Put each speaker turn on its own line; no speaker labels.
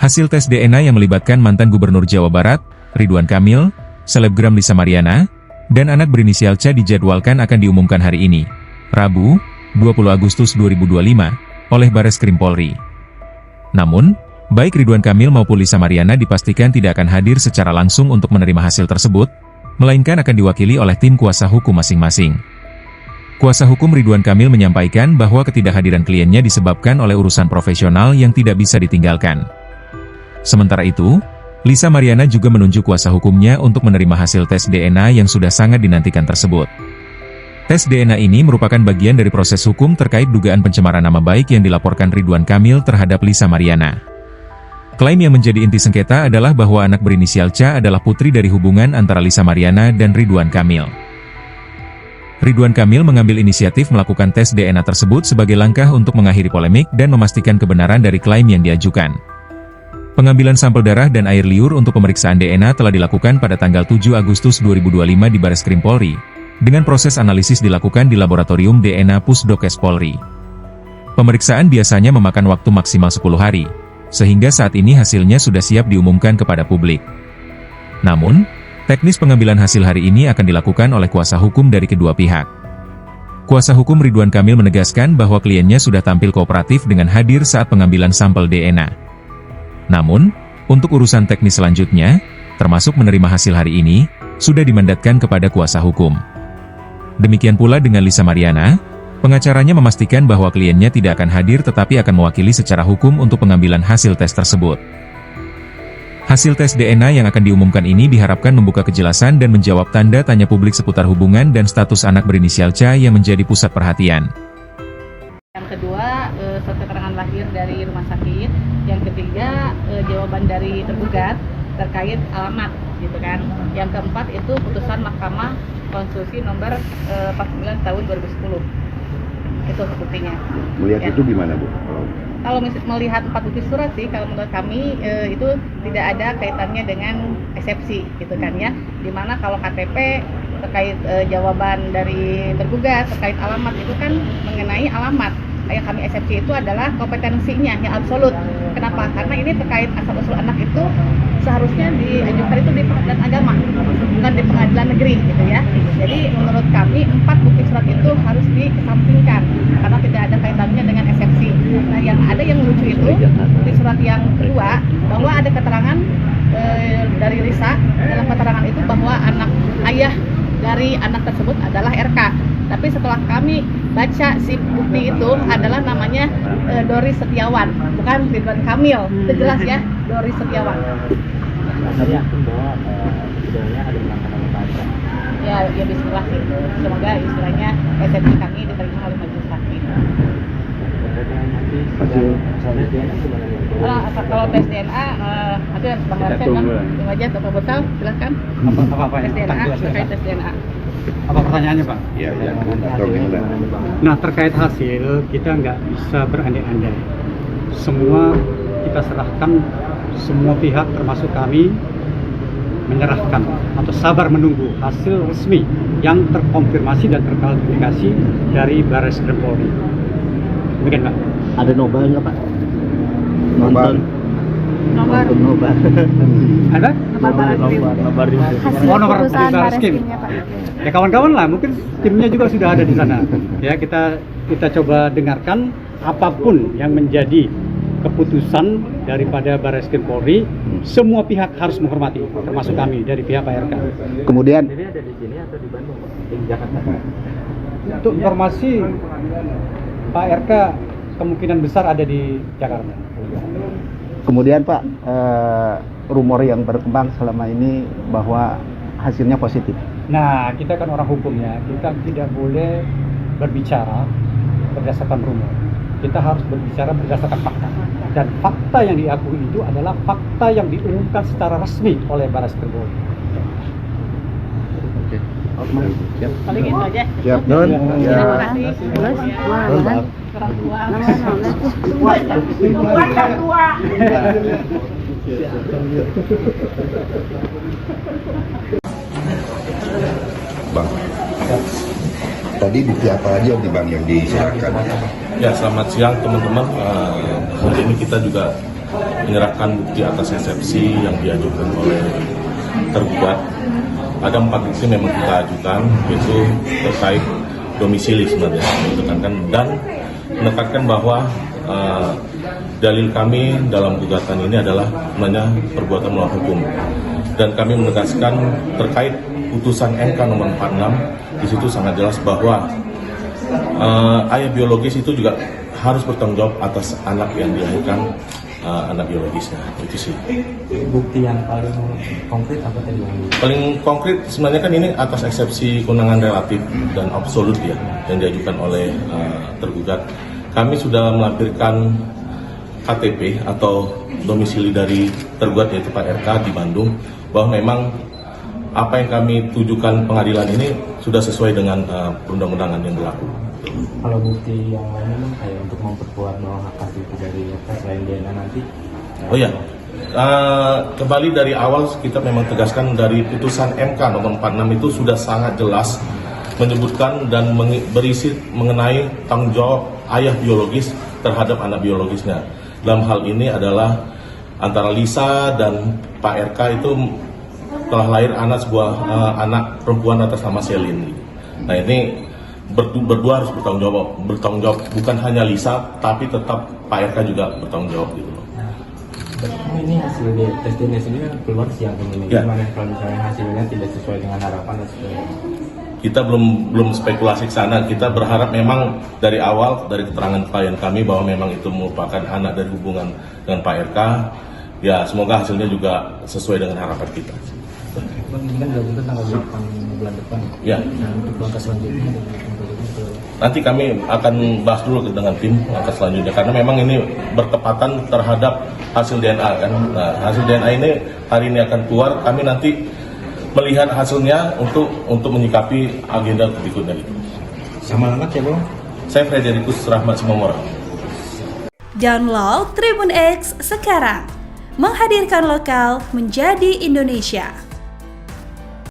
Hasil tes DNA yang melibatkan mantan Gubernur Jawa Barat, Ridwan Kamil, selebgram Lisa Mariana, dan anak berinisial C dijadwalkan akan diumumkan hari ini, Rabu, 20 Agustus 2025, oleh Bareskrim Polri. Namun, baik Ridwan Kamil maupun Lisa Mariana dipastikan tidak akan hadir secara langsung untuk menerima hasil tersebut, melainkan akan diwakili oleh tim kuasa hukum masing-masing. Kuasa hukum Ridwan Kamil menyampaikan bahwa ketidakhadiran kliennya disebabkan oleh urusan profesional yang tidak bisa ditinggalkan. Sementara itu, Lisa Mariana juga menunjuk kuasa hukumnya untuk menerima hasil tes DNA yang sudah sangat dinantikan tersebut. Tes DNA ini merupakan bagian dari proses hukum terkait dugaan pencemaran nama baik yang dilaporkan Ridwan Kamil terhadap Lisa Mariana. Klaim yang menjadi inti sengketa adalah bahwa anak berinisial C adalah putri dari hubungan antara Lisa Mariana dan Ridwan Kamil. Ridwan Kamil mengambil inisiatif melakukan tes DNA tersebut sebagai langkah untuk mengakhiri polemik dan memastikan kebenaran dari klaim yang diajukan. Pengambilan sampel darah dan air liur untuk pemeriksaan DNA telah dilakukan pada tanggal 7 Agustus 2025 di Bareskrim Polri, dengan proses analisis dilakukan di Laboratorium DNA Pusdokes Polri. Pemeriksaan biasanya memakan waktu maksimal 10 hari, sehingga saat ini hasilnya sudah siap diumumkan kepada publik. Namun, teknis pengambilan hasil hari ini akan dilakukan oleh kuasa hukum dari kedua pihak. Kuasa hukum Ridwan Kamil menegaskan bahwa kliennya sudah tampil kooperatif dengan hadir saat pengambilan sampel DNA. Namun, untuk urusan teknis selanjutnya, termasuk menerima hasil hari ini, sudah dimandatkan kepada kuasa hukum. Demikian pula dengan Lisa Mariana, pengacaranya memastikan bahwa kliennya tidak akan hadir tetapi akan mewakili secara hukum untuk pengambilan hasil tes tersebut. Hasil tes DNA yang akan diumumkan ini diharapkan membuka kejelasan dan menjawab tanda tanya publik seputar hubungan dan status anak berinisial C yang menjadi pusat perhatian.
Yang kedua, surat keterangan lahir dari rumah sakit. Yang ketiga, jawaban dari tergugat terkait alamat, gitu kan. Yang keempat itu putusan Mahkamah Konstitusi nomor 49 tahun 2010. Itu buktinya.
Melihat ya. Itu gimana, Bu?
Kalau melihat 4 bukti surat sih, kalau menurut kami itu tidak ada kaitannya dengan eksepsi, gitu kan ya. Dimana kalau KTP terkait jawaban dari tergugat terkait alamat itu kan mengenai alamat. Yang kami eksepsi itu adalah kompetensinya yang absolut. Kenapa? Karena ini terkait asal-usul anak itu seharusnya diajukan itu di pengadilan agama, bukan di pengadilan negeri, gitu ya. Jadi menurut kami 4 bukti surat itu harus dikesampingkan karena tidak ada kaitannya dengan eksepsi. Nah, yang ada yang lucu itu bukti surat yang kedua, bahwa ada keterangan dari Lisa dalam keterangan itu bahwa ayah dari anak tersebut adalah RK. Tapi setelah kami baca si bukti itu adalah namanya Dori Setiawan, bukan Ridwan Kamil. Itu jelas ya, Dori Setiawan.
Saya yakin bahwa istilahnya ada melanggar nama.
Ya bismillah sih. Semoga istilahnya eksepsi kami diterima oleh majelis hakim. Kalau tes DNA nanti Bang Larsen kan, tunggu aja Bapak Bersal, silakan.
Apa
tes DNA terkait tes DNA.
Apa pertanyaannya, Pak?
Ya.
Nah, terkait hasil, kita nggak bisa berandai-andai. Semua kita serahkan, semua pihak termasuk kami menyerahkan atau sabar menunggu hasil resmi yang terkonfirmasi dan terklarifikasi dari Bareskrim Polri. Demikian, Pak.
Ada nobar nggak, Pak?
Nobar.
Ada?
Nobar di
Nobar di Bareskrim. Ya kawan-kawan lah, mungkin timnya juga sudah ada di sana. Ya kita coba dengarkan apapun yang menjadi keputusan daripada Bareskrim Polri. Semua pihak harus menghormati, termasuk kami dari pihak Pak RK.
Kemudian
Jadi ada di sini atau di Bandung, Pak? Di Jakarta. Untuk informasi, Pak RK kemungkinan besar ada di Jakarta.
Kemudian Pak, rumor yang berkembang selama ini bahwa hasilnya positif.
Nah, kita kan orang hukum ya, kita tidak boleh berbicara berdasarkan rumor. Kita harus berbicara berdasarkan fakta. Dan fakta yang diakui itu adalah fakta yang diumumkan secara resmi oleh Bareskrim Polri.
Oke. Siap.
Paling itu aja.
Siap, Don.
Terima kasih. Kurang tua.
Bang, tadi bukti apa aja Bang yang diserahkan?
Ya, selamat siang teman-teman. Hari ini kita juga menyerahkan bukti atas eksepsi yang diajukan oleh tergugat. Ada 4 bukti memang kita ajukan, yaitu terkait domisili sebenarnya, dan menekankan bahwa dalil kami dalam gugatan ini adalah sebenarnya perbuatan melawan hukum, dan kami menegaskan terkait putusan MK nomor 46, di situ sangat jelas bahwa ayah biologis itu juga harus bertanggung jawab atas anak yang dilahirkan, anak biologisnya. Itu sih.
Bukti yang paling konkret apa tadi?
Paling konkret sebenarnya kan ini atas eksepsi kewenangan relatif dan absolut ya, yang diajukan oleh tergugat. Kami sudah melampirkan KTP atau domisili dari tergugat, yaitu Pak RK di Bandung, bahwa memang apa yang kami tujukan pengadilan ini sudah sesuai dengan perundang-undangan yang berlaku.
Kalau bukti yang lain kayak untuk memperkuat bahwa hak asuh itu dari selain DNA nanti.
Oh ya, kembali dari awal kita memang tegaskan dari putusan MK nomor 46 itu sudah sangat jelas menyebutkan dan berisi mengenai tanggung jawab ayah biologis terhadap anak biologisnya. Dalam hal ini adalah antara Lisa dan Pak RK itu telah lahir anak perempuan atas nama Selin. Nah ini berdua harus bertanggung jawab, bukan hanya Lisa, tapi tetap Pak RK juga bertanggung jawab gitu loh.
Ini hasil tes DNA sendiri kan keluar siang ini.
Ya.
Gimana kalau misalnya hasilnya tidak sesuai dengan harapan dan sebagainya?
Kita belum spekulasi ke sana. Kita berharap memang dari awal dari keterangan klien kami bahwa memang itu merupakan anak dari hubungan dengan Pak RK. Ya semoga hasilnya juga sesuai dengan harapan kita.
Bang, ini kan gabungkan tanggal 8 bulan depan.
Ya.
Nah, untuk langkah selanjutnya
Nanti kami akan bahas dulu dengan tim langkah selanjutnya, karena memang ini bertepatan terhadap hasil DNA kan. Nah, hasil DNA ini hari ini akan keluar. Kami nanti melihat hasilnya untuk menyikapi agenda berikutnya.
sama alamat ya Bang?
Saya Frederikus Rahmat Simomora.
Download Tribun X sekarang, menghadirkan lokal menjadi Indonesia.